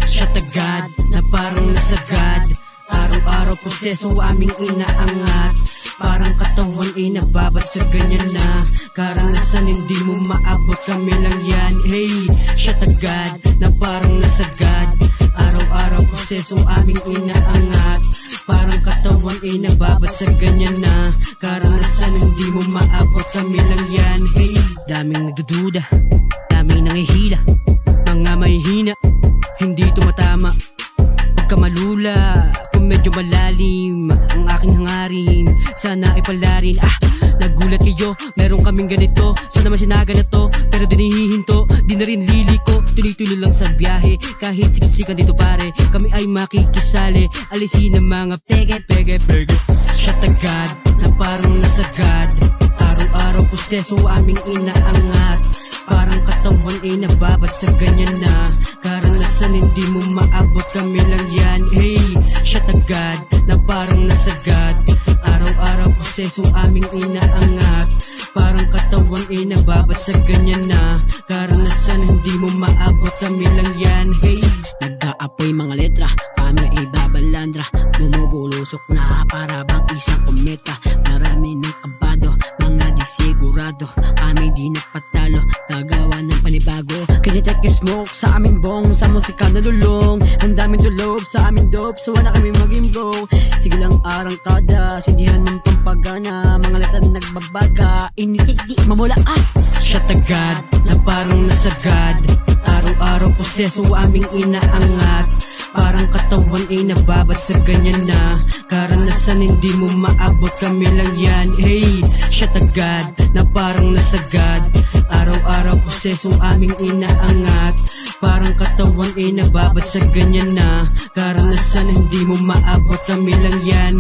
Siya tagad na parang nasagad, araw-araw proseso aming inaangat. Parang katawan ay nagbabad sa ganyan na karanasan, hindi mo maabot, kami lang yan. Hey, siya tagad na parang nasagad, araw-araw proseso aming inaangat. Parang katawan ay nagbabad sa ganyan na karanasan, hindi mo maabot, kami lang yan. Hey, daming nagdududa, daming nangihila, mga mahihina, hindi tumatama. Pagka malula, kung medyo malalim ang aking hangarin, sana ay palarin. Nagulat kayo, meron kaming ganito, sana masinaga na to, pero dinihihinto, di na rin liliko. Tuloy-tuloy lang sa biyahe, kahit siksikan dito pare, kami ay makikisali. Alisin ang mga pege. Siya tagad na parang nasagad, araw-araw proseso aming inaangat. Parang katawan ay nababad sa ganyan na karanasan, hindi mo maabot, kami lang yan. Hey, siya tagad na parang nasagad, araw-araw proseso aming inaangat. Parang katawan ay nababad sa ganyan na karanasan, hindi mo maabot, kami lang yan. Hey, nag-aapoy mga letra, kami ay babalandra, bumubulusok na para bang isang kometa. Marami ng kabado, mga di sigurado, kami di napatalo, nagawa ng panibago. Kinitek smoke sa aming bong, sa musika nalulong, ang daming tulog sa aming dope, so wala kami maging bro. Sige lang arangkada, sindihan ng pampagana, mga letra na nagbabaga, initig di mamula. Siya tagad na parang nasagad, araw-araw proseso aming inaangat. Parang katawan ay nababad sa ganyan na karanasan, hindi mo maabot, kami lang yan. Hey, siya tagad na parang nasagad, araw-araw proseso aming inaangat. Parang katawan ay nababad sa ganyan na karanasan, hindi mo maabot, kami lang yan.